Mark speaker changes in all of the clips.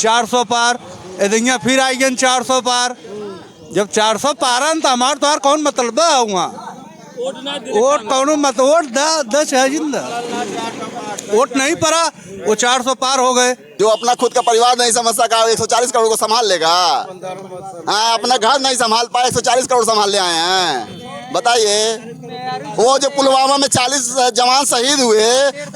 Speaker 1: 400 पार, इधर फिर आई गए 400 पार। जब 400 पार तो हमारे तो कौन मतलब है वहाँ वोट कौन मत वोट दस है जिंदा वोट नहीं पड़ा, वो 400 पार हो गए।
Speaker 2: जो अपना खुद का परिवार नहीं समझ सका 140 करोड़ को संभाल लेगा। हाँ, अपना घर नहीं संभाल पाए 140 करोड़ संभाल ले आए हैं। बताइए, वो जो पुलवामा में 40 जवान शहीद हुए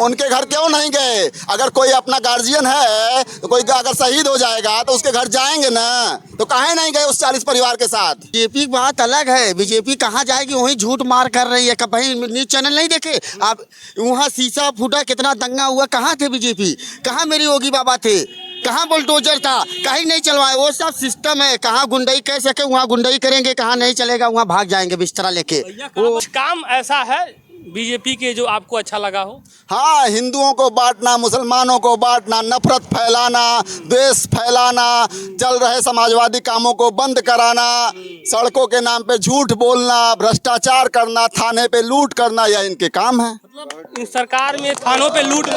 Speaker 2: उनके घर क्यों नहीं गए? अगर कोई अपना गार्जियन है तो कोई अगर शहीद हो जाएगा तो उसके घर जाएंगे ना, तो काहे नहीं गए उस 40 परिवार के साथ?
Speaker 3: बीजेपी बात अलग है, बीजेपी कहाँ जाएगी, वही झूठ मार कर रही है। कभी न्यूज चैनल नहीं देखे आप? वहाँ शीशा फूटा, कितना दंगा हुआ, कहाँ थे बीजेपी? कहाँ मेरी योगी बाबा थे? कहाँ बुलडोजर था? कहीं नहीं चलवाए। वो सब सिस्टम है, कहाँ गुंडई कह सके वहाँ गुंडई करेंगे, कहाँ नहीं चलेगा वहाँ भाग जाएंगे बिस्तरा लेके।
Speaker 4: वो काम ऐसा है बीजेपी के जो आपको अच्छा लगा हो?
Speaker 2: हाँ, हिंदुओं को बांटना, मुसलमानों को बांटना, नफरत फैलाना, द्वेष फैलाना, चल रहे समाजवादी कामों को बंद कराना, सड़कों के नाम पे झूठ बोलना, भ्रष्टाचार करना, थाने पे लूट करना, यह इनके काम है।
Speaker 4: मतलब इन सरकार में थानों पे लूट,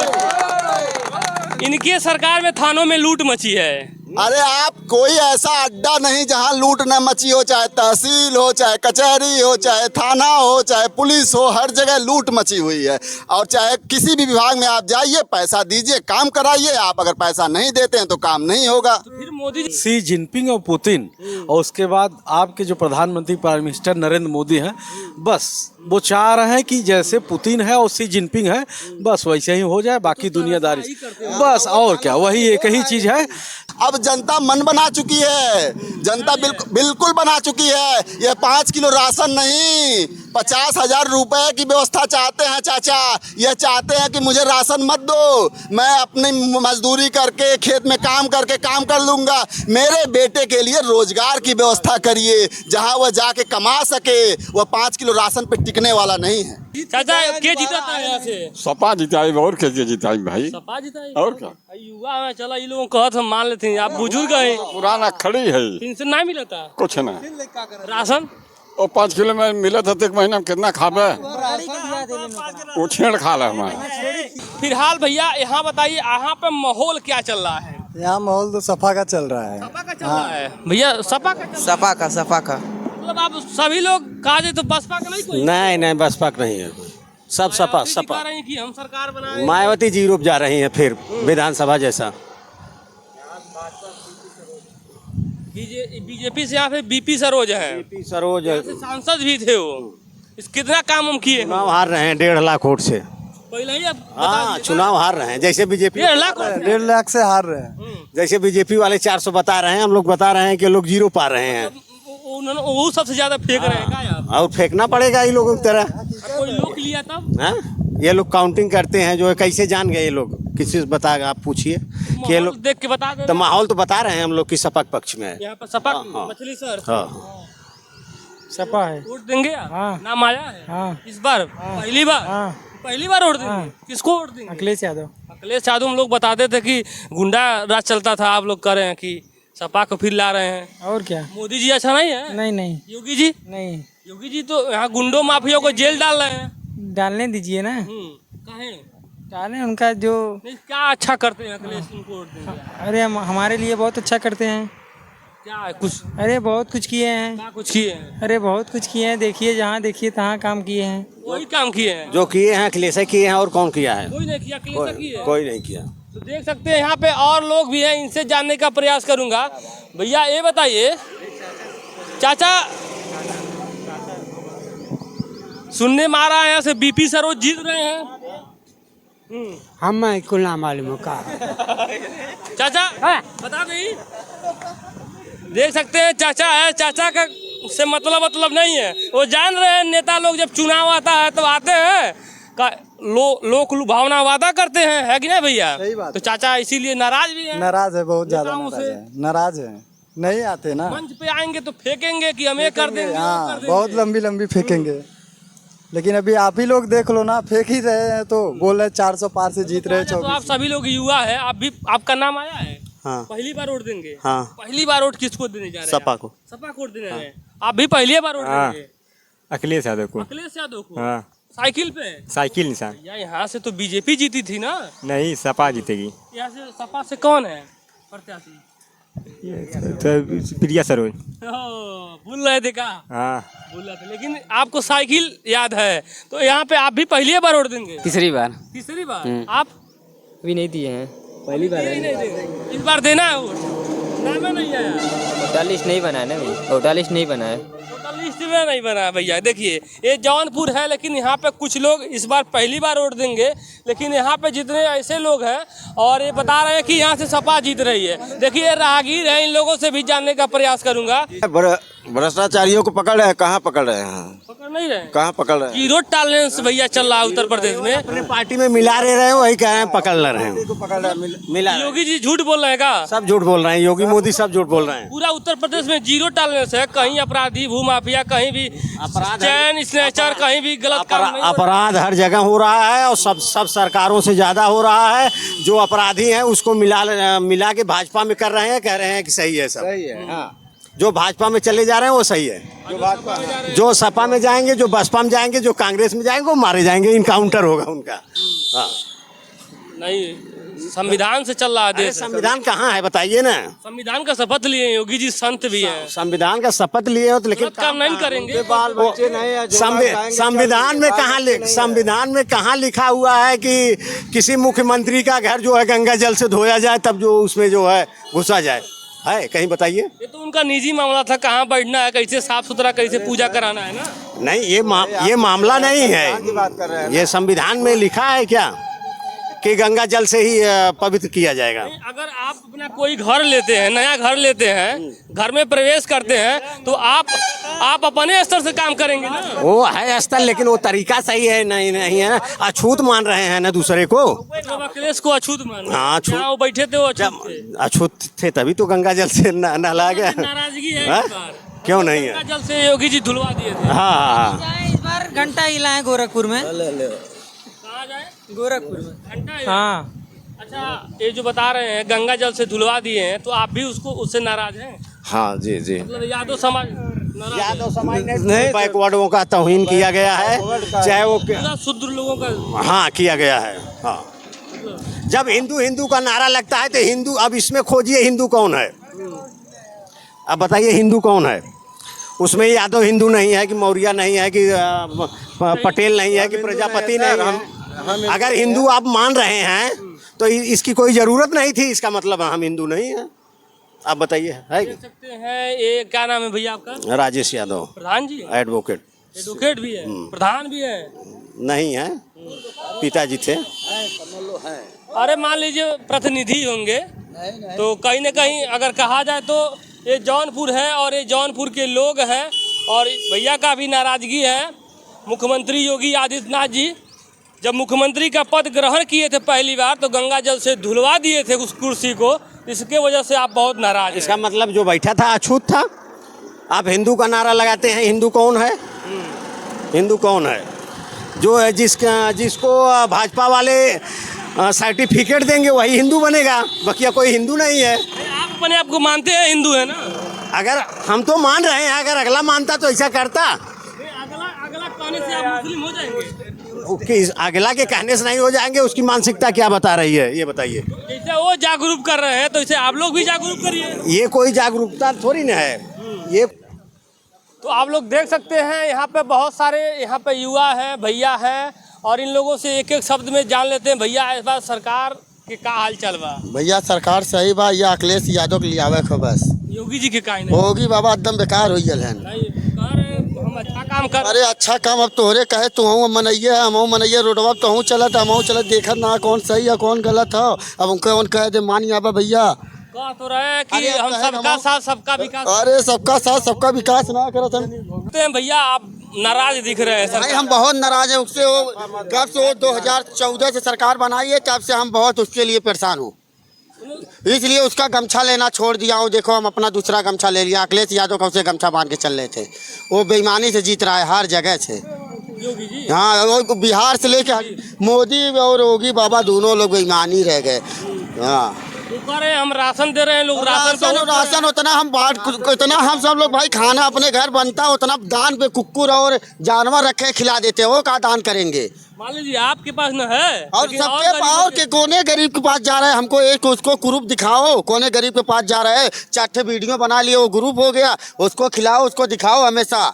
Speaker 4: इनके सरकार में थानों में लूट मची है।
Speaker 2: अरे आप कोई ऐसा अड्डा नहीं जहां लूट न मची हो, चाहे तहसील हो, चाहे कचहरी हो, चाहे थाना हो, चाहे पुलिस हो, हर जगह लूट मची हुई है। और चाहे किसी भी विभाग में आप जाइए, पैसा दीजिए, काम कराइए। आप अगर पैसा नहीं देते हैं तो काम नहीं होगा।
Speaker 4: तो फिर मोदी जी
Speaker 5: शी जिनपिंग और पुतिन और उसके बाद आपके जो प्रधानमंत्री प्राइम मिनिस्टर नरेंद्र मोदी हैं, बस वो चाह रहे हैं कि जैसे पुतिन है और शी जिनपिंग है बस वैसे ही हो जाए, बाकी दुनियादारी बस, और क्या, वही एक ही चीज है।
Speaker 2: अब जनता मन बना चुकी है, जनता बिल्कुल बना चुकी है। ये 5 किलो राशन नहीं, 50,000 रुपए की व्यवस्था चाहते हैं चाचा। ये चाहते हैं कि मुझे राशन मत दो, मैं अपनी मजदूरी करके खेत में काम करके काम कर लूँगा। मेरे बेटे के लिए रोजगार की व्यवस्था करिए, जहाँ वह जाके कमा सके। वह 5 किलो राशन पे टिकने वाला नहीं है।
Speaker 4: चाचा के जीता था यहाँ से?
Speaker 6: सपा जिताई और कैसे जिताई भाई?
Speaker 4: सपा जीता
Speaker 6: और क्या?
Speaker 4: युवा में चला, ये लोगों को कहत हम मान लेते हैं। आप बुजुर्ग हैं,
Speaker 6: पुराना खड़ी है,
Speaker 4: पेंशन नहीं मिला था
Speaker 6: कुछ ना।
Speaker 4: राशन
Speaker 6: और 5 किलो में मिला था, एक महीना में कितना खाबे? वो छेड़ खा ला हमारे।
Speaker 4: फिलहाल भैया यहाँ बताइए, यहाँ पे माहौल क्या चल रहा है?
Speaker 7: यहाँ माहौल तो सपा का चल रहा है।
Speaker 4: सपा का चल रहा है भैया, सपा का
Speaker 3: सपा का
Speaker 4: मतलब आप सभी लोग काजे तो बसपा का नहीं कोई?
Speaker 5: नहीं बसपा का नहीं है कोई, सब सपा
Speaker 4: दिखा
Speaker 5: सपा।
Speaker 4: रहे हैं कि हम सरकार बना रहे हैं।
Speaker 5: मायावती जी रूप जा रही हैं फिर विधानसभा जैसा।
Speaker 4: बीजेपी से यहाँ पे बीपी सरोज है,
Speaker 5: सरोज
Speaker 4: सांसद भी थे वो। इस कितना काम हम किए?
Speaker 5: चुनाव हार रहे हैं 1.5 लाख वोट से।
Speaker 4: पहले ही अब
Speaker 5: हाँ, चुनाव हार रहे हैं, जैसे बीजेपी
Speaker 4: 1.5 लाख
Speaker 7: 1.5 लाख से हार रहे हैं।
Speaker 5: जैसे बीजेपी वाले 400 बता रहे हैं, हम लोग बता रहे हैं कि लोग 0 पा रहे हैं।
Speaker 4: उन्होंने वो सबसे ज्यादा फेंक रहे हैं क्या?
Speaker 5: और फेंकना पड़ेगा इन लोगों की तरह।
Speaker 4: कोई लोग लिया तब?
Speaker 5: हाँ? ये लोग काउंटिंग करते हैं, जो है कैसे जान गए ये लोग? किसी से बताएगा, आप पूछिए कि ये लोग
Speaker 4: देख के बता दे।
Speaker 5: तो माहौल तो बता रहे हैं हम लोग कि सपा के पक्ष में है।
Speaker 4: यहाँ पर सपा
Speaker 5: हाँ।
Speaker 4: मछली सर
Speaker 5: हाँ,
Speaker 7: सपा है।
Speaker 4: वोट देंगे?
Speaker 7: हाँ।
Speaker 4: नाम आया है?
Speaker 7: हाँ।
Speaker 4: इस बार पहली बार?
Speaker 7: हाँ।
Speaker 4: पहली बार वोट देंगे? किसको वोट देंगे?
Speaker 7: अखिलेश यादव।
Speaker 4: अखिलेश यादव। हम लोग बताते थे कि गुंडा राज चलता था, आप लोग कह रहे हैं कि सपा को फिर ला रहे हैं।
Speaker 7: और क्या?
Speaker 4: मोदी जी अच्छा नहीं है?
Speaker 7: नहीं
Speaker 4: योगी जी?
Speaker 7: नहीं,
Speaker 4: योगी जी तो यहाँ गुंडों माफिया को जेल डाल रहे हैं।
Speaker 7: डालने दीजिए ना,
Speaker 4: कहें
Speaker 7: डालें। उनका जो
Speaker 4: नहीं, क्या अच्छा करते हैं अखिलेश, उनको वोट देंगे?
Speaker 7: अरे हमारे लिए बहुत अच्छा करते हैं।
Speaker 4: क्या है कुछ?
Speaker 7: अरे बहुत कुछ किए हैं।
Speaker 4: क्या कुछ किए हैं?
Speaker 7: अरे बहुत कुछ किए हैं, देखिए जहाँ देखिए तहाँ काम किए हैं।
Speaker 4: वही काम किए हैं
Speaker 5: जो किए हैं अखिलेश किए हैं, और कौन किया है?
Speaker 4: कोई नहीं किया, अखिलेश किए।
Speaker 5: कोई नहीं किया।
Speaker 4: तो देख सकते हैं यहाँ पे और लोग भी हैं, इनसे जानने का प्रयास करूंगा। भैया ये बताइए, चाचा सुनने में आ रहा है यहाँ से बीपी सरोज जीत रहे हैं।
Speaker 8: हम कुल ना मालूम का
Speaker 4: चाचा बता दें। देख सकते हैं चाचा है, चाचा का से मतलब नहीं है। वो जान रहे हैं नेता लोग जब चुनाव आता है तो आते हैं का लोक लुभावना वादा करते हैं, है कि नहीं भैया?
Speaker 7: सही बात।
Speaker 4: तो चाचा इसीलिए नाराज भी हैं।
Speaker 7: नाराज है, बहुत ज्यादा
Speaker 4: नेताओं
Speaker 7: नाराज
Speaker 4: से।
Speaker 7: है। नाराज है, नहीं आते ना।
Speaker 4: मंच पे आएंगे तो फेंकेंगे कि हम ये कर देंगे, वो कर
Speaker 7: हाँ,
Speaker 4: देंगे।
Speaker 7: बहुत लंबी लंबी फेंकेंगे। लेकिन अभी आप ही लोग देख लो ना, फेंक ही रहे हैं। तो बोल रहे 400 पार से जीत रहे हैं।
Speaker 4: तो आप सभी लोग युवा है, आप भी, आपका नाम आया है?
Speaker 5: हाँ।
Speaker 4: पहली बार वोट देंगे?
Speaker 5: हाँ।
Speaker 4: पहली बार वोट किसको देने जा रहे हैं?
Speaker 5: सपा को।
Speaker 4: सपा को वोट देने जा रहे हैं। आप भी पहली बार वोट देंगे?
Speaker 9: अखिलेश यादव को।
Speaker 4: अखिलेश यादव को?
Speaker 9: हाँ।
Speaker 4: साइकिल पे?
Speaker 9: साइकिल निशान।
Speaker 4: यहाँ से तो बीजेपी जीती थी ना?
Speaker 9: नहीं, सपा जीतेगी।
Speaker 4: यहाँ से सपा से कौन है? प्रत्याशी?
Speaker 9: प्रिया सरोज।
Speaker 4: भूल रहे थे का?
Speaker 9: हाँ
Speaker 4: भूल रहे थे, लेकिन आपको साइकिल याद है तो यहाँ पे आप भी पहली बार वोट देंगे?
Speaker 10: तीसरी बार।
Speaker 4: तीसरी बार? आप
Speaker 10: अभी नहीं दिए हैं, पहली बार
Speaker 4: नहीं देंगे? इस बार देना है वोट? नाम में नहीं आया,
Speaker 10: वोटर लिस्ट नहीं बना है ना भाई, वोटर लिस्ट नहीं बना है।
Speaker 4: वोटर लिस्ट में नहीं बना है भैया। देखिए ये जौनपुर है, लेकिन यहाँ पे कुछ लोग इस बार पहली बार वोट देंगे, लेकिन यहाँ पे जितने ऐसे लोग हैं और ये बता रहे हैं कि यहाँ से सपा जीत रही है। देखिए राहगीर है, इन लोगों से भी जानने का प्रयास करूंगा।
Speaker 9: भ्रष्टाचारियों को पकड़ रहे हैं, कहाँ पकड़ रहे हैं?
Speaker 4: पकड़ नहीं रहे,
Speaker 9: कहाँ पकड़ रहे हैं?
Speaker 4: जीरो टॉलरेंस भैया चल रहा है उत्तर प्रदेश में।
Speaker 9: अपने पार्टी में मिला रहे हैं, वही कह रहे हैं पकड़ रहे हैं, मिला।
Speaker 4: योगी जी झूठ बोल रहे हैं का?
Speaker 9: सब झूठ बोल रहे हैं, योगी मोदी सब झूठ बोल रहे हैं।
Speaker 4: पूरा उत्तर प्रदेश में जीरो टॉलरेंस है, कहीं अपराधी भूमाफिया, कहीं भी चैन स्नैचर, कहीं भी गलत काम नहीं।
Speaker 9: अपराध हर जगह हो रहा है और सब सरकारों से ज्यादा हो रहा है। जो अपराधी हैं उसको मिला के भाजपा में कर रहे हैं, कह रहे हैं कि सही है, सब सही है। हाँ। जो भाजपा में चले जा रहे हैं वो सही है, जो सपा में जाएंगे, जो बसपा में जाएंगे, जो कांग्रेस में जाएंगे वो मारे जाएंगे, इनकाउंटर होगा उनका। हाँ।
Speaker 4: नहीं, संविधान से चल रहा है देश।
Speaker 9: संविधान कहाँ है बताइए ना?
Speaker 4: संविधान का शपथ लिए योगी जी, संत भी हैं।
Speaker 9: संविधान का शपथ लिए हो तो लेकिन
Speaker 4: काम नहीं करेंगे।
Speaker 9: संविधान में कहाँ लिखा हुआ है कि किसी मुख्यमंत्री का घर जो है गंगा जल से धोया जाए तब जो उसमें जो है घुसा जाए? है कहीं बताइए?
Speaker 4: ये तो उनका निजी मामला था, कहाँ बैठना है, कैसे साफ सुथरा, कैसे पूजा कराना है ना।
Speaker 9: नहीं, ये मामला नहीं है, ये संविधान में लिखा है क्या कि गंगा जल से ही पवित्र किया जाएगा?
Speaker 4: अगर आप अपना कोई घर लेते हैं, नया घर लेते हैं, घर में प्रवेश करते हैं, तो आप अपने स्तर से काम करेंगे ना।
Speaker 9: वो है स्तर, लेकिन वो तरीका सही है नहीं है ना। अछूत मान रहे हैं ना दूसरे को।
Speaker 4: अखिलेश को अछूत मान?
Speaker 9: हाँ,
Speaker 4: वो बैठे थे, वो
Speaker 9: अछूत थे तभी तो गंगा जल से नहला गया।
Speaker 4: नाराजगी है इस बार?
Speaker 9: क्यों नहीं है?
Speaker 4: गंगा जल से योगी जी धुलवा दिए थे।
Speaker 9: हाँ,
Speaker 10: इस बार घंटा हिला है गोरखपुर में।
Speaker 4: कहाँ जाए?
Speaker 10: गोरखपुर में
Speaker 4: घंटा।
Speaker 10: हाँ।
Speaker 4: अच्छा, ये जो बता रहे हैं गंगा जल से धुलवा दिए हैं, तो आप भी उससे नाराज हैं?
Speaker 9: हाँ जी जी।
Speaker 4: मतलब यादव समाज
Speaker 9: नहीं, बैकवर्डों का तौहीन किया गया है, चाहे वो
Speaker 4: शुद्ध लोगों का।
Speaker 9: हाँ, किया गया है। हाँ, जब हिंदू का नारा लगता है तो हिंदू, अब इसमें खोजिए हिंदू कौन है, अब बताइए हिंदू कौन है? उसमें यादव हिंदू नहीं है कि मौर्य नहीं है कि पटेल नहीं है कि प्रजापति नहीं है। अगर हिंदू आप मान रहे हैं तो इसकी कोई जरूरत नहीं थी, इसका मतलब हम हिंदू नहीं है। आप बताइए, है
Speaker 4: देख सकते हैं। ये क्या नाम है भैया आपका?
Speaker 9: राजेश यादव।
Speaker 4: प्रधान जी? एडवोकेट भी है, प्रधान भी है?
Speaker 9: नहीं है, पिताजी थे।
Speaker 4: अरे मान लीजिए प्रतिनिधि होंगे, तो कहीं न कहीं अगर कहा जाए तो ये जौनपुर है और ये जौनपुर के लोग हैं, और भैया का भी नाराजगी है। मुख्यमंत्री योगी आदित्यनाथ जी जब मुख्यमंत्री का पद ग्रहण किए थे पहली बार, तो गंगा जल से धुलवा दिए थे उस कुर्सी को, इसके वजह से आप बहुत नाराज हैं।
Speaker 9: इसका मतलब जो बैठा था अछूत था। आप हिंदू का नारा लगाते हैं, हिंदू कौन है? हिंदू कौन है? जो है जिसको भाजपा वाले सर्टिफिकेट देंगे वही हिंदू बनेगा, बाकी कोई हिंदू नहीं है।
Speaker 4: आप अपने आप को मानते हैं हिंदू है ना?
Speaker 9: अगर हम तो मान रहे हैं, अगर अगला मानता तो ऐसा करता।
Speaker 4: अगला कहने से आप मुस्लिम हो जाएंगे?
Speaker 9: अगला के कहने से नहीं हो जाएंगे, उसकी मानसिकता क्या बता रही है ये बताइए।
Speaker 4: जैसे वो जागरूक कर रहे हैं तो इसे आप लोग भी जागरूक करिए।
Speaker 9: ये कोई जागरूकता थोड़ी ना है ये।
Speaker 4: तो आप लोग देख सकते हैं यहाँ पे बहुत सारे यहाँ पे युवा हैं, भैया हैं, और इन लोगों से एक एक शब्द में जान लेते हैं। भैया इस बार सरकार के का हाल चल बा?
Speaker 3: भैया सरकार सही बा, या अखिलेश यादव के लियावे खो बस।
Speaker 4: योगी जी के का नहीं
Speaker 3: होगी बाबा, एकदम बेकार हो गए हैं।
Speaker 4: हम अच्छा काम कर।
Speaker 3: अरे अच्छा काम अब तोहरे कहे तू मनइये है, हम मनइये रोडवा तो चलत, हम चलत, देखत ना कौन सही है कौन गलत है। अब उनके कौन कहे दे मानी आबा भैया
Speaker 4: कह तो रहे कि हम सबका साथ सबका विकास।
Speaker 3: अरे सबका साथ सबका विकास ना करते
Speaker 4: हैं भैया। आप नाराज दिख रहे हैं?
Speaker 3: भाई हम बहुत नाराज हैं उससे। कब से 2014 से सरकार बनाई है तब से हम बहुत उसके लिए परेशान हूँ, इसलिए उसका गमछा लेना छोड़ दिया हूँ। देखो हम अपना दूसरा गमछा ले लिया। अखिलेश यादव का उसे गमछा बांध के चल रहे थे, वो बेईमानी से जीत रहा है हर जगह से। हाँ, वो बिहार से लेके मोदी और योगी बाबा दोनों लोग बेईमानी रह गए। हाँ,
Speaker 4: हम राशन दे रहे हैं, लोग
Speaker 3: राशन उतना हम इतना हम सब लोग भाई खाना अपने घर बनता उतना दान पे कुकुर और जानवर रखे खिला देते हैं, वो का दान करेंगे?
Speaker 4: मान लीजिए आपके पास न है
Speaker 3: और
Speaker 4: लेकिन
Speaker 3: सबके
Speaker 4: गरीबों
Speaker 3: पास के कोने गरीब के पास जा रहा है। हमको एक उसको ग्रुप दिखाओ, कोने गरीब के पास जा रहा है, 4 वीडियो बना लिए, वो ग्रुप हो गया, उसको खिलाओ, उसको दिखाओ हमेशा,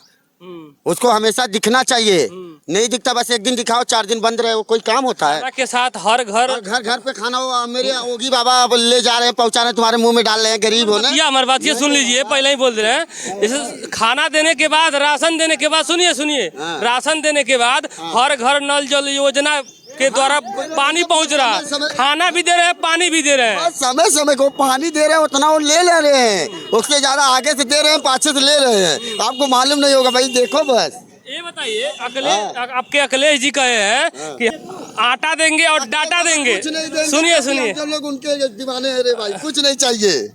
Speaker 3: उसको हमेशा दिखना चाहिए। नहीं दिखता बस एक दिन दिखाओ, 4 दिन बंद रहे, वो कोई काम होता है?
Speaker 4: के साथ हर घर
Speaker 3: और घर घर पे खाना हो, मेरे योगी बाबा ले जा रहे हैं, पहुंचा रहे हैं, तुम्हारे मुंह में डाल रहे हैं, गरीब हो ना।
Speaker 4: ये हमारी बात ये सुन लीजिए, पहले ही बोल दे रहे हैं, जैसे खाना देने के बाद, राशन देने के बाद, सुनिए राशन देने के बाद हर घर नल जल योजना के द्वारा पानी पहुंच रहा, खाना भी दे रहे हैं, पानी भी दे रहे हैं।
Speaker 3: समय समय को पानी दे रहे हैं, उतना वो ले रहे हैं, उससे ज्यादा आगे से दे रहे हैं, पाछे से ले रहे हैं। आपको मालूम नहीं होगा भाई, देखो बस।
Speaker 4: ये बताइए, आपके अखिलेश जी कहे हैं कि आटा देंगे और डाटा देंगे। सुनिए
Speaker 3: हम लोग उनके दीवाने हैं रे भाई, कुछ नहीं चाहिए,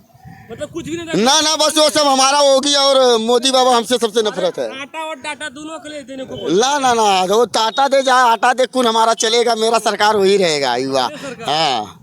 Speaker 4: मतलब कुछ भी नहीं।
Speaker 3: ना बस वो सब हमारा होगी, और मोदी बाबा हमसे सबसे नफरत है।
Speaker 4: आटा और डाटा दोनों अखिलेश देने को
Speaker 3: ना वो टाटा दे जाए, आटा दे, कौन हमारा चलेगा, मेरा सरकार वही रहेगा युवा। हाँ,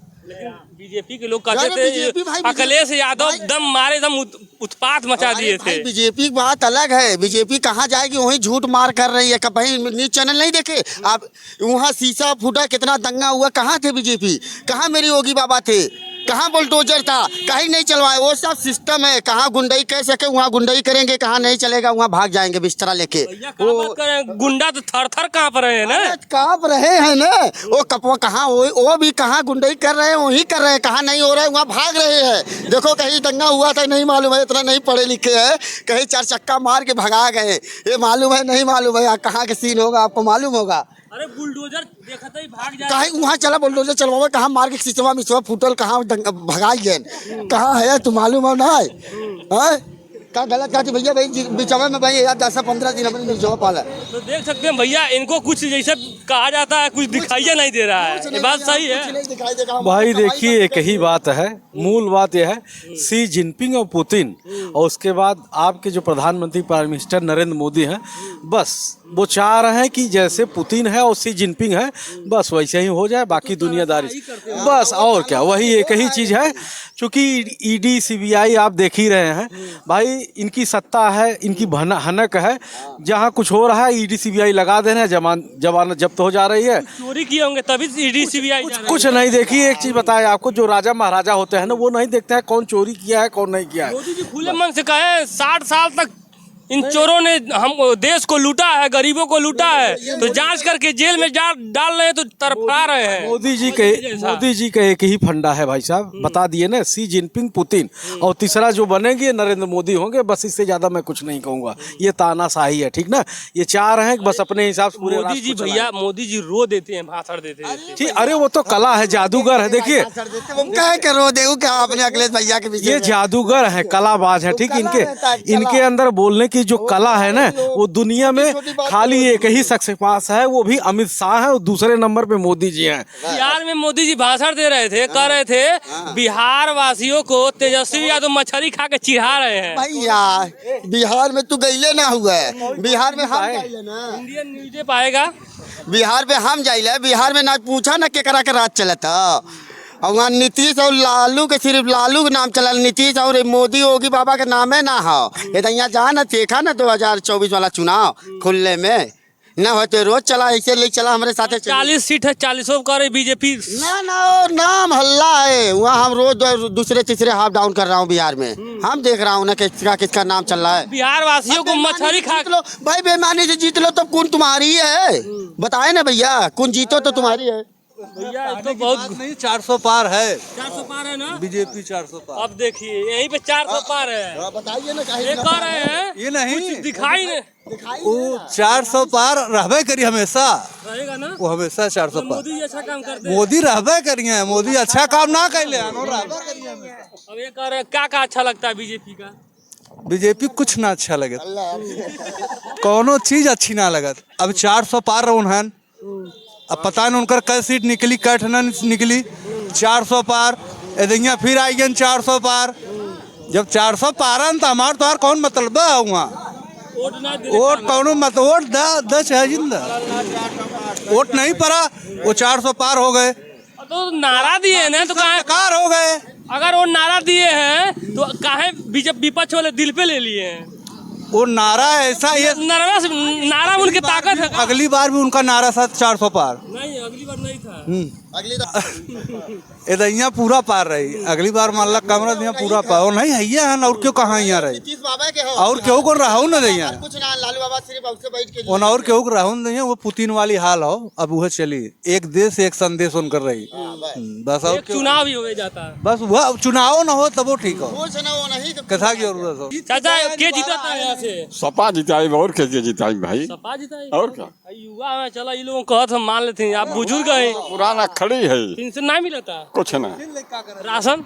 Speaker 4: बीजेपी के लोग कहते थे अखिलेश यादव दम मारे, दम उत्पात मचा दिए थे।
Speaker 3: बीजेपी की बात अलग है, बीजेपी कहाँ जाएगी, वही झूठ मार कर रही है। कहीं न्यूज चैनल नहीं देखे आप? वहाँ शीशा फूटा, कितना दंगा हुआ, कहाँ थे बीजेपी? कहाँ मेरी योगी बाबा थे? कहाँ बुलडोजर था? कहीं नहीं चलवाए, वो सब सिस्टम है। कहाँ गुंडाई कह सके वहाँ गुंडाई करेंगे, कहाँ नहीं चलेगा वहाँ भाग जाएंगे बिस्तरा लेके।
Speaker 4: वो गुंडा तो थर थर कांप रहे हैं ना,
Speaker 3: कांप रहे हैं ना। वो कपवा कहाँ, वो भी कहाँ गुंडाई कर रहे हैं, वही कर रहे हैं। कहाँ नहीं हो रहा है वहाँ भाग रहे हैं। देखो कहीं दंगा हुआ था, नहीं मालूम है, इतना नहीं पढ़े लिखे हैं, कहीं 4 चक्का मार के भगा गए, ये मालूम है नहीं मालूम है कहाँ के सीन होगा, आपको मालूम होगा।
Speaker 4: अरे बुलडोजर देखते ही भाग जाए,
Speaker 3: कहीं वहाँ चला बुलडोजर चलवा, कहाँ मार के सिसवा मिसवा फूटल, कहाँ भगाई गए, कहाँ है तू मालूम हो ना है? क्या गलत कहा भैया, भाई बिचवा में भाई यार 10-15 दिन अपने निचवा पाला।
Speaker 4: तो देख सकते हैं भैया, इनको कुछ जैसे कहा जाता है, कुछ दिखाई नहीं दे रहा है। ये बात सही है
Speaker 5: भाई। देखिए एक ही बात है, मूल बात यह है, शी जिनपिंग और पुतिन, और उसके बाद आपके जो प्रधानमंत्री प्राइम मिनिस्टर नरेंद्र मोदी हैं, बस वो चाह रहे हैं कि जैसे पुतिन है और शी जिनपिंग है, बस वैसे ही हो जाए, बाकी दुनियादारी बस, और क्या, वही एक ही चीज़ है। चूँकि ईडी सीबीआई आप देख ही रहे हैं भाई, इनकी सत्ता है, इनकी हनक है, जहाँ कुछ हो रहा है ईडी सीबीआई लगा देना है, जमानत जब्त हो जा रही है।
Speaker 4: चोरी किए होंगे तभी ईडी सीबीआई
Speaker 5: कुछ नहीं। देखिए एक चीज बताए आपको, जो राजा महाराजा होते हैं ना, वो नहीं देखते हैं कौन चोरी किया है कौन नहीं किया है।
Speaker 4: मोदी जी खुले मन से कहे 60 साल तक इन चोरों ने हम देश को लूटा है, गरीबों को लूटा है, तो जांच करके जेल में डाल रहे हैं, तो तरफा रहे हैं।
Speaker 5: मोदी जी का एक ही फंडा है भाई साहब, बता दिए ना, शी जिनपिंग पुतिन, और तीसरा जो बनेंगे नरेंद्र मोदी होंगे, बस इससे ज्यादा मैं कुछ नहीं कहूंगा। ये तानाशाही है, ठीक ना, ये चाह रहे हैं बस अपने हिसाब से पूरे।
Speaker 4: मोदी जी भैया, मोदी जी रो देते हैं, भाषण देते हैं,
Speaker 5: ठीक। अरे वो तो कला है, जादूगर है। देखिए
Speaker 3: करो देखो क्या अपने अखिलेश भैया के पीछे,
Speaker 5: ये जादूगर है, कलाबाज है, ठीक। इनके अंदर बोलने की जो कला है ना, वो दुनिया में खाली एक ही शख्स के पास है, वो भी अमित शाह है, और दूसरे नंबर पे मोदी जी हैं।
Speaker 4: बिहार में मोदी जी भाषण दे रहे थे, कह रहे थे बिहार वासियों को तेजस्वी यादव मछली खा के चिढ़ा रहे हैं।
Speaker 3: भैया बिहार में तू गईले ना हुआ है, बिहार में हम जाइले ना,
Speaker 4: इंडियन न्यूज पाएगा,
Speaker 3: बिहार में हम जाइले, बिहार में ना पूछा ना केकरा के राज चलता, और वहाँ नीतीश और लालू के, सिर्फ लालू के नाम चला, नीतीश और मोदी योगी बाबा के नाम है ना हो। ये तो यहाँ जा ना देखा ना 2024 वाला चुनाव खुले में ना होते, रोज चला ऐसे ले चला हमारे साथ।
Speaker 4: 40 सीट है, 40 कर रही बीजेपी।
Speaker 3: ना नाम हल्ला है वहाँ, हम रोज दूसरे तीसरे हाफ डाउन कर रहा हूँ बिहार में, हम देख रहा हूँ ना किसका नाम चल रहा है।
Speaker 4: बिहार वासियों को मछली खा
Speaker 3: लो भाई, बेईमानी से जीत लो तो कौन तुम्हारी है, बताए ना भैया, कौन जीतो तो तुम्हारी है
Speaker 4: भैया। तो बहुत
Speaker 1: नहीं, 400 पार है,
Speaker 4: 400 पार है ना
Speaker 1: बीजेपी 400 पार।
Speaker 4: अब देखिए यहीं पे 400 पार है,
Speaker 3: बताइए ना,
Speaker 4: ये कह रहे हैं
Speaker 1: ये नहीं
Speaker 4: दिखाई नहीं
Speaker 1: वो 400 पार रहबे करी, हमेशा
Speaker 4: रहेगा ना,
Speaker 1: वो हमेशा 400 पार।
Speaker 4: मोदी जी अच्छा काम करते हैं,
Speaker 1: मोदी रहबे करिए, मोदी अच्छा काम ना कैले।
Speaker 4: अब ये कह रहे हैं क्या अच्छा लगता है बीजेपी का?
Speaker 1: बीजेपी कुछ ना अच्छा लगे, कोनो चीज अच्छी ना लगत। अब 400 पार रहा है, अब पता नहीं उनकर कई सीट निकली, कट न निकली, 400 पार एदिया फिर आई गए 400 पार। जब 400 पारन तो हमार तो कौन मतलब है वहाँ, वोट कौन मत वोट दस है जिंदा, वोट नहीं पड़ा, वो 400 पार हो गए,
Speaker 4: तो नारा दिए ना, तो कहाँ
Speaker 1: कार हो गए।
Speaker 4: अगर वो नारा दिए हैं तो काहे बीजेपी विपक्ष वाले दिल पे ले लिए हैं?
Speaker 1: वो नारा ऐसा ये
Speaker 4: नर्वस नारा उनकी ताकत है।
Speaker 1: अगली बार भी उनका नारा था 400 पार।
Speaker 4: नहीं, अगली बार नहीं था।
Speaker 2: अगली
Speaker 1: इधर पूरा पार रही, अगली बार मान ला कमरा दिया पूरा पार। और नहीं हैया है और क्यों कहाँ यहाँ रही
Speaker 3: नीतीश बाबा के हो
Speaker 1: और क्यों को रहा ना दिया
Speaker 3: कुछ ना, लालू बाबा सिर्फ उससे बैठ के
Speaker 1: और क्यों को रहा नहीं, वो पुतिन वाली हाल हो। अब वह चली एक देश एक संदेश उनकर रही बस। और
Speaker 4: एक चुनाव ही हो जाता है।
Speaker 1: बस वह चुनाव न हो तब वो ठीक हो,
Speaker 3: कुछ ना वो नहीं
Speaker 1: कथा की जरूरत हो।
Speaker 4: चाचा के जीता था यहाँ से?
Speaker 6: सपा जिताई और कैसे जिताई भाई?
Speaker 4: सपा जीता है।
Speaker 6: और क्या?
Speaker 4: युवा में चला ये लोग कहत हम मान लेते हैं, आप बुजुर्ग है,
Speaker 6: पुराना खड़ी है,
Speaker 4: पेंशन नहीं मिला था,
Speaker 6: कुछ ना।
Speaker 4: राशन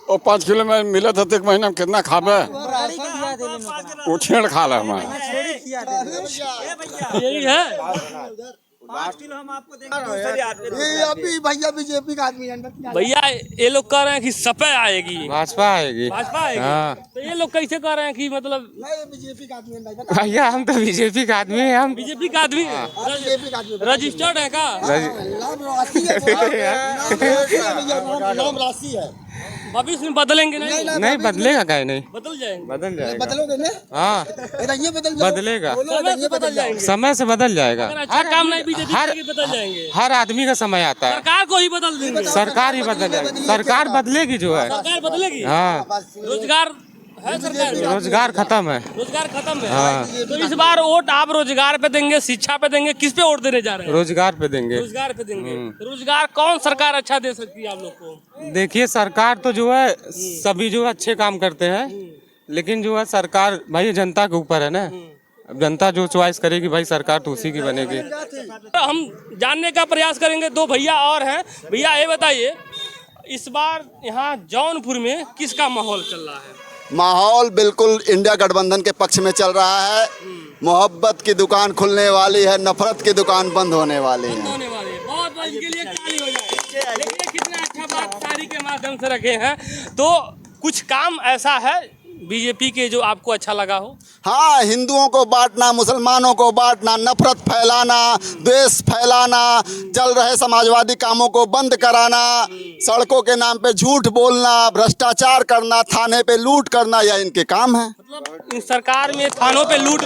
Speaker 6: और 5 किलो में मिला था तो एक महीना में कितना खाबे? वो छेड़ खा ला हमारे।
Speaker 4: यही है
Speaker 3: अभी भैया बीजेपी का आदमी है।
Speaker 4: भैया। ये लोग कह रहे हैं कि सपा आएगी,
Speaker 11: भाजपा आएगी।
Speaker 4: भाजपा आएगी।
Speaker 11: हाँ।
Speaker 4: तो ये लोग कैसे कह रहे हैं कि मतलब
Speaker 3: बीजेपी का आदमी है।
Speaker 11: भैया हम तो बीजेपी का आदमी है। हम
Speaker 4: बीजेपी का आदमी है, रजिस्टर्ड है का?
Speaker 3: नाम राशि है।
Speaker 4: भविष्य में बदलेंगे नहीं?
Speaker 11: नहीं बदलेगा, क्या नहीं
Speaker 4: बदल जाएंगे।
Speaker 11: बदल जाएगा।
Speaker 3: बदलोगे ना?
Speaker 11: हाँ
Speaker 3: बदलेगा।
Speaker 4: समय से बदल जाएंगे।
Speaker 11: समय से बदल जाएगा।
Speaker 4: अगर अच्छा काम नहीं बीजेपी करेगी, बदल जाएंगे।
Speaker 11: हर आदमी का समय आता है।
Speaker 4: सरकार को ही बदल देंगे।
Speaker 11: सरकार ही बदल जाएगी। सरकार बदलेगी जो है।
Speaker 4: सरकार बदलेगी।
Speaker 11: हाँ
Speaker 4: रोजगार है सरकार में?
Speaker 11: रोजगार खत्म है।
Speaker 4: रोजगार खत्म है।
Speaker 11: हाँ।
Speaker 4: तो इस बार वोट आप रोजगार पे देंगे, शिक्षा पे देंगे, किस पे वोट देने जा रहे हैं?
Speaker 11: रोजगार पे देंगे।
Speaker 4: रोजगार पे देंगे। रोजगार कौन सरकार अच्छा दे सकती है आप लोग को?
Speaker 11: देखिए सरकार तो जो है सभी जो है अच्छे काम करते हैं, लेकिन जो है सरकार भाई जनता के ऊपर है ना। अब जनता जो चॉइस करेगी भाई सरकार तो उसी की बनेगी।
Speaker 4: हम जानने का प्रयास करेंगे। दो भैया और हैं। भैया ये बताइए, इस बार यहाँ जौनपुर में किसका माहौल चल रहा है?
Speaker 2: माहौल बिल्कुल इंडिया गठबंधन के पक्ष में चल रहा है। मोहब्बत की दुकान खुलने वाली है, नफरत की दुकान बंद होने वाली है।
Speaker 4: होने वाले बहुत बहुत इनके लिए ताली हो जाए। देखिए कितना अच्छा बात सारी के माध्यम से रखे हैं। तो कुछ काम ऐसा है बीजेपी के जो आपको अच्छा लगा हो?
Speaker 2: हाँ, हिंदुओं को बांटना, मुसलमानों को बांटना, नफरत फैलाना, द्वेष फैलाना, चल रहे समाजवादी कामों को बंद कराना, सड़कों के नाम पे झूठ बोलना, भ्रष्टाचार करना, थाने पे लूट करना, यह इनके काम है।
Speaker 4: मतलब इन सरकार में थानों पे लूट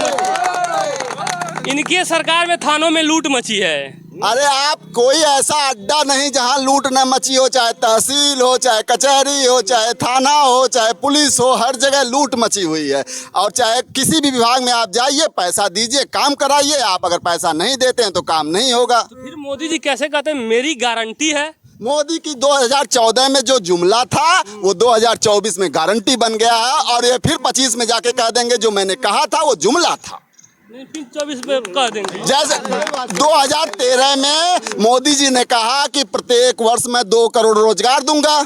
Speaker 4: इनके सरकार में थानों में लूट मची है।
Speaker 2: अरे आप कोई ऐसा अड्डा नहीं जहां लूट न मची हो, चाहे तहसील हो, चाहे कचहरी हो, चाहे थाना हो, चाहे पुलिस हो, हर जगह लूट मची हुई है। और चाहे किसी भी विभाग में आप जाइए, पैसा दीजिए, काम कराइए। आप अगर पैसा नहीं देते हैं तो काम नहीं होगा।
Speaker 4: तो फिर मोदी जी कैसे कहते हैं मेरी गारंटी है?
Speaker 2: मोदी की 2014 में जो जुमला था वो 2024 में गारंटी बन गया है, और ये फिर 25 में जाके कह देंगे जो मैंने कहा था वो जुमला था।
Speaker 4: फिर 24 में कह देंगे।
Speaker 2: जैसे 2013 में मोदी जी ने कहा कि प्रत्येक वर्ष मैं 2 करोड़ रोजगार दूंगा।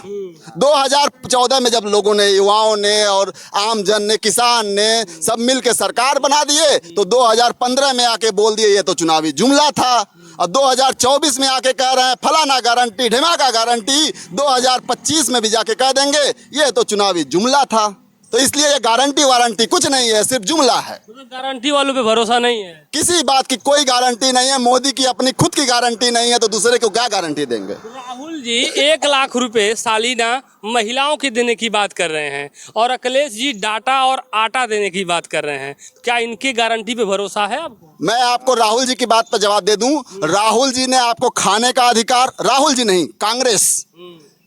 Speaker 2: 2014 में जब लोगों ने, युवाओं ने और आम जन ने, किसान ने सब मिल के सरकार बना दिए, तो 2015 में आके बोल दिए ये तो चुनावी जुमला था। और 2024 में आके कह रहे हैं फलाना गारंटी, ढिमाका गारंटी। 2025 में भी जाके कह देंगे ये तो चुनावी जुमला था। तो इसलिए ये गारंटी वारंटी कुछ नहीं है, सिर्फ जुमला है।
Speaker 4: मतलब गारंटी वालों पे भरोसा नहीं है?
Speaker 2: किसी बात की कोई गारंटी नहीं है। मोदी की अपनी खुद की गारंटी नहीं है तो दूसरे को क्या गारंटी देंगे?
Speaker 4: राहुल जी 1 लाख रुपए सालीना महिलाओं की देने की बात कर रहे हैं, और अखिलेश जी डाटा और आटा देने की बात कर रहे हैं। क्या इनकी गारंटी पे भरोसा है आपको?
Speaker 2: मैं आपको राहुल जी की बात पर जवाब दे दूं। राहुल जी ने आपको खाने का अधिकार, राहुल जी नहीं, कांग्रेस,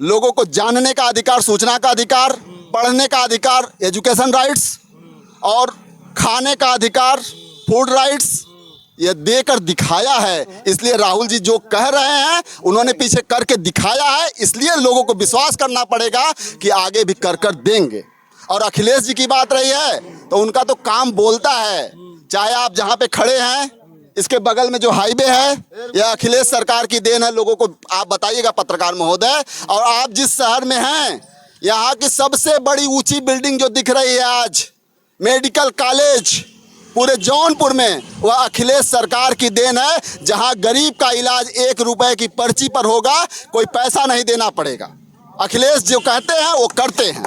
Speaker 2: लोगों को जानने का अधिकार, सूचना का अधिकार, पढ़ने का अधिकार, एजुकेशन राइट्स, और खाने का अधिकार, फूड राइट्स, ये देकर दिखाया है। इसलिए राहुल जी जो कह रहे हैं उन्होंने पीछे करके दिखाया है। इसलिए लोगों को विश्वास करना पड़ेगा कि आगे भी कर देंगे। और अखिलेश जी की बात रही है तो उनका तो काम बोलता है। चाहे आप जहाँ पे खड़े हैं, इसके बगल में जो हाईवे है, यह अखिलेश सरकार की देन है। लोगों को आप बताइएगा पत्रकार महोदय। और आप जिस शहर में हैं, यहाँ की सबसे बड़ी ऊंची बिल्डिंग जो दिख रही है आज, मेडिकल कॉलेज पूरे जौनपुर में, वह अखिलेश सरकार की देन है। जहाँ गरीब का इलाज 1 रुपए की पर्ची पर होगा, कोई पैसा नहीं देना पड़ेगा। अखिलेश जो कहते हैं वो करते हैं।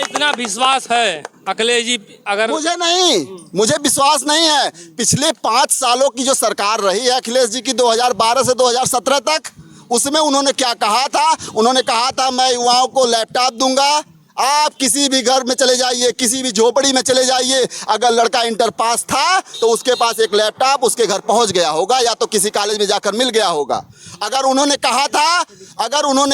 Speaker 4: इतना विश्वास है अखिलेश जी? अगर
Speaker 2: मुझे नहीं, मुझे विश्वास नहीं है। पिछले 5 सालों की जो सरकार रही है अखिलेश जी की, 2012 से 2017 तक, उसमें उन्होंने क्या कहा था? उन्होंने कहा था मैं युवाओं को लैपटॉप दूंगा, आप किसी भी घर में चले जाइए, किसी भी झोपड़ी में चले जाइए, अगर लड़का इंटर पास था तो उसके पास एक लैपटॉप उसके घर पहुंच गया होगा या तो किसी कॉलेज में जाकर मिल गया होगा। अगर उन्होंने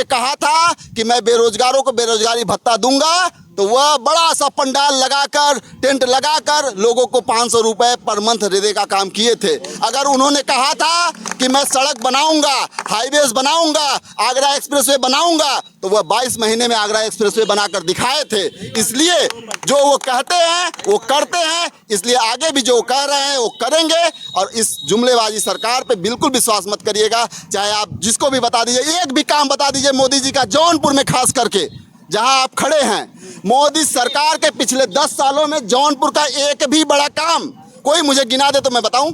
Speaker 2: कहा था कि मैं बेरोजगारों को बेरोजगारी भत्ता दूंगा, तो वह बड़ा सा पंडाल लगाकर, टेंट लगाकर लोगों को 500 रुपए पर मंथ देने का काम किए थे। अगर उन्होंने कहा था कि मैं सड़क बनाऊंगा, हाईवेज बनाऊंगा, आगरा एक्सप्रेसवे बनाऊंगा, तो वह 22 महीने में आगरा एक्सप्रेसवे बनाकर दिखाए थे। इसलिए जो वो कहते हैं वो करते हैं, इसलिए आगे भी जो कह रहे हैं वो करेंगे। और इस जुमलेबाजी सरकार पे बिल्कुल विश्वास मत करिएगा, चाहे आप जिसको भी बता दीजिए। एक भी काम बता दीजिए मोदी जी का, जौनपुर में खास करके जहां आप खड़े हैं, मोदी सरकार के पिछले 10 सालों में जौनपुर का एक भी बड़ा काम कोई मुझे गिना दे तो मैं बताऊं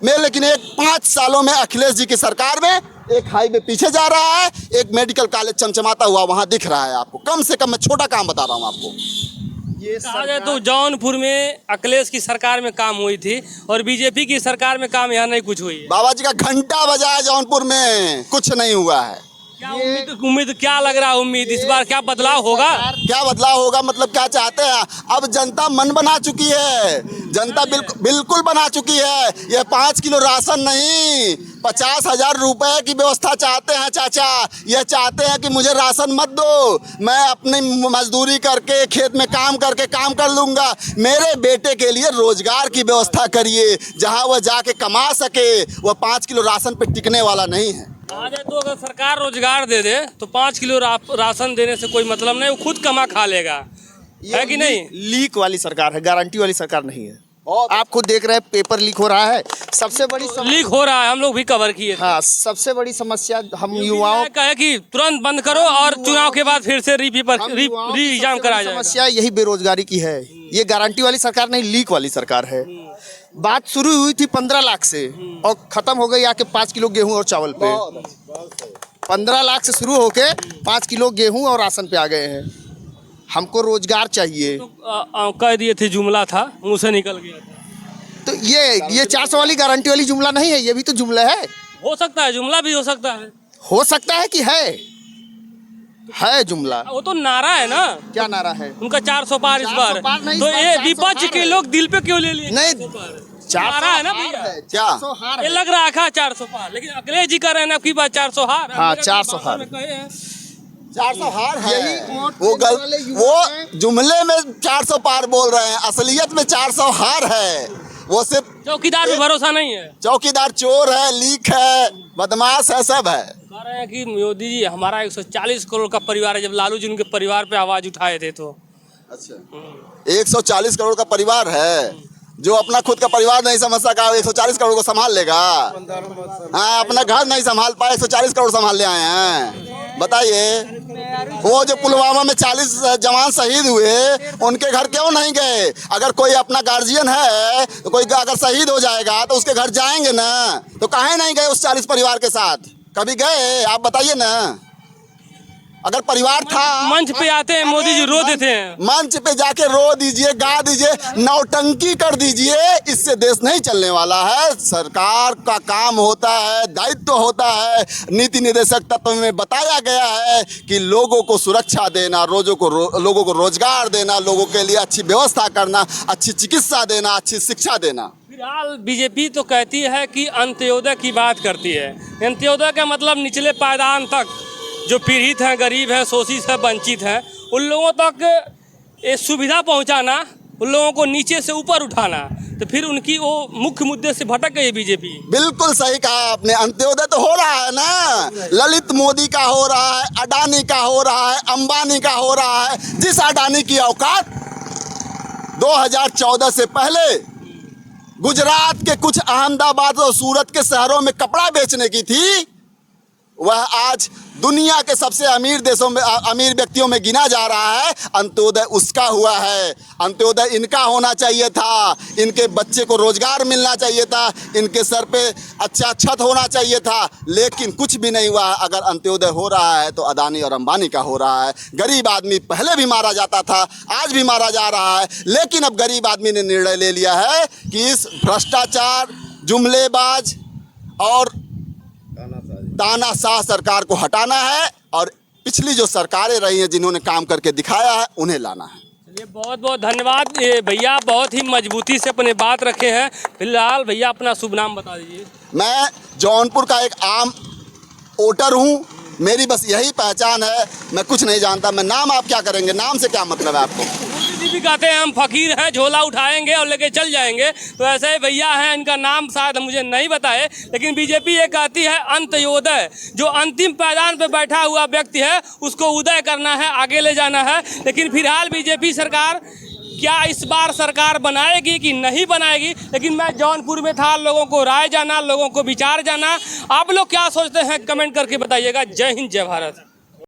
Speaker 2: मैं, लेकिन 5 सालों में अखिलेश जी की सरकार में एक हाईवे पीछे जा रहा है, एक मेडिकल कॉलेज चमचमाता हुआ वहां दिख रहा है आपको। कम से कम मैं छोटा काम बता रहा हूं आपको।
Speaker 4: ये कहा जाए तो जौनपुर में अखिलेश की सरकार में काम हुई थी और बीजेपी की सरकार में काम यहाँ नहीं कुछ हुई है।
Speaker 2: बाबा जी का घंटा बजा है जौनपुर में, कुछ नहीं हुआ है।
Speaker 4: क्या उम्मीद क्या लग रहा है? उम्मीद इस बार क्या बदलाव होगा?
Speaker 2: क्या बदलाव होगा मतलब क्या चाहते हैं? अब जनता मन बना चुकी है, जनता बिल्कुल बना चुकी है। ये 5 किलो राशन नहीं, 50,000 रुपए की व्यवस्था चाहते हैं चाचा। ये चाहते हैं कि मुझे राशन मत दो, मैं अपनी मजदूरी करके खेत में काम करके काम कर लूँगा। मेरे बेटे के लिए रोजगार की व्यवस्था करिए, जहाँ वह जाके कमा सके। वह 5 किलो राशन पे टिकने वाला नहीं है।
Speaker 4: आज तो अगर सरकार रोजगार दे दे तो 5 किलो राशन देने से कोई मतलब नहीं, वो खुद कमा खा लेगा, है कि नहीं?
Speaker 3: लीक वाली सरकार है, गारंटी वाली सरकार नहीं है। आप खुद देख रहे हैं पेपर लीक हो रहा है। सबसे बड़ी
Speaker 4: लीक हो रहा है, हम लोग भी कवर किए।
Speaker 3: हाँ, सबसे बड़ी समस्या हम युवाओं
Speaker 4: कहे कि तुरंत बंद करो और चुनाव के बाद फिर से री एग्जाम कराया जाए।
Speaker 3: समस्या यही बेरोजगारी की है। ये गारंटी वाली सरकार नहीं, लीक वाली सरकार है। बात शुरू हुई थी 15 लाख से और खत्म हो गई आके 5 किलो गेहूं और चावल पे। 15 लाख से शुरू होके 5 किलो गेहूं और राशन पे आ गए हैं। हमको रोजगार चाहिए।
Speaker 4: तो कह दिए थे, जुमला था, मुंह से निकल गया था।
Speaker 3: तो ये 400 वाली गारंटी वाली जुमला नहीं है, ये भी तो जुमला है।
Speaker 4: हो सकता है, जुमला भी हो सकता है।
Speaker 3: हो सकता है कि है जुमला।
Speaker 4: वो तो नारा है ना।
Speaker 3: क्या नारा है
Speaker 4: उनका? 400 पार इस बार। तो ये विपक्ष के लोग दिल पे क्यों ले लिए?
Speaker 3: नहीं,
Speaker 4: नारा है ना भैया।
Speaker 2: क्या
Speaker 4: ये लग रहा है 400 पार, लेकिन अखिलेश जी कर रहे हैं ना की बात 400 हार।
Speaker 3: हाँ, 400 हार।
Speaker 2: 400 हार है। वो जुमले में 400 पार बोल रहे हैं, असलियत में 400 हार है। वो सिर्फ
Speaker 4: चौकीदार पे भरोसा नहीं है।
Speaker 2: चौकीदार चोर है, लीक है, बदमाश है, सब है।
Speaker 4: कह रहे हैं कि मोदी जी हमारा 140 करोड़ का परिवार है। जब लालू जी उनके परिवार पे आवाज उठाए थे तो।
Speaker 2: अच्छा, 140 करोड़ का परिवार है। जो अपना खुद का परिवार नहीं समझ सका 140 करोड़ को संभाल लेगा? हाँ, अपना घर नहीं संभाल पाए, 140 करोड़ संभाल ले आए हैं। बताइए, वो जो पुलवामा में 40 जवान शहीद हुए, उनके घर क्यों नहीं गए? अगर कोई अपना गार्जियन है तो कोई अगर शहीद हो जाएगा तो उसके घर जाएंगे ना, तो काहे नहीं गए उस 40 परिवार के साथ? कभी गए? आप बताइए ना। अगर परिवार था,
Speaker 4: मंच पे आते हैं मोदी जी, रो देते हैं।
Speaker 2: मंच पे जाके रो दीजिए, गा दीजिए, नौटंकी कर दीजिए, इससे देश नहीं चलने वाला है। सरकार का काम होता है, दायित्व होता है। नीति निर्देशक तत्व में बताया गया है कि लोगों को सुरक्षा देना, लोगों को रोजगार देना, लोगों के लिए अच्छी व्यवस्था करना, अच्छी चिकित्सा देना, अच्छी शिक्षा देना।
Speaker 4: फिलहाल बीजेपी तो कहती है कि अंत्योदय की बात करती है। अंत्योदय का मतलब निचले पायदान तक जो पीड़ित हैं, गरीब हैं, शोषित हैं, वंचित हैं, उन लोगों तक ये सुविधा पहुंचाना, उन लोगों को नीचे से ऊपर उठाना। तो फिर उनकी वो मुख्य मुद्दे से भटक गई बीजेपी।
Speaker 2: बिल्कुल सही कहा आपने। अंत्योदय तो हो रहा है ना, ललित मोदी का हो रहा है, अडानी का हो रहा है, अंबानी का हो रहा है। जिस अडानी की औकात 2014 से पहले गुजरात के कुछ अहमदाबाद और सूरत के शहरों में कपड़ा बेचने की थी, वह आज दुनिया के सबसे अमीर देशों में, अमीर व्यक्तियों में गिना जा रहा है। अंत्योदय उसका हुआ है। अंत्योदय इनका होना चाहिए था, इनके बच्चे को रोजगार मिलना चाहिए था, इनके सर पे अच्छा छत होना चाहिए था, लेकिन कुछ भी नहीं हुआ है। अगर अंत्योदय हो रहा है तो अदानी और अंबानी का हो रहा है। गरीब आदमी पहले भी मारा जाता था, आज भी मारा जा रहा है, लेकिन अब गरीब आदमी ने निर्णय ले लिया है कि इस भ्रष्टाचार, जुमलेबाज और तानाशाह सरकार को हटाना है और पिछली जो सरकारें रही हैं जिन्होंने काम करके दिखाया है उन्हें लाना है।
Speaker 4: चलिए बहुत बहुत धन्यवाद। ये भैया बहुत ही मजबूती से अपने बात रखे हैं। फिलहाल भैया अपना शुभ नाम बता दीजिए।
Speaker 2: मैं जौनपुर का एक आम वोटर हूँ, मेरी बस यही पहचान है, मैं कुछ नहीं जानता। मैं नाम आप क्या करेंगे, नाम से क्या मतलब है आपको?
Speaker 4: मोदी जी भी कहते हैं हम फकीर हैं, झोला उठाएंगे और लेके चल जाएंगे, तो ऐसे ही भैया हैं, इनका नाम शायद मुझे नहीं बताए, लेकिन बीजेपी ये कहती है अंत्योदय। जो अंतिम पायदान पे बैठा हुआ व्यक्ति है उसको उदय करना है, आगे ले जाना है। लेकिन फिलहाल बीजेपी सरकार क्या इस बार सरकार बनाएगी कि नहीं बनाएगी, लेकिन मैं जौनपुर में था, लोगों को राय जाना, लोगों को विचार जाना। आप लोग क्या सोचते हैं कमेंट करके बताइएगा। जय हिंद, जय भारत।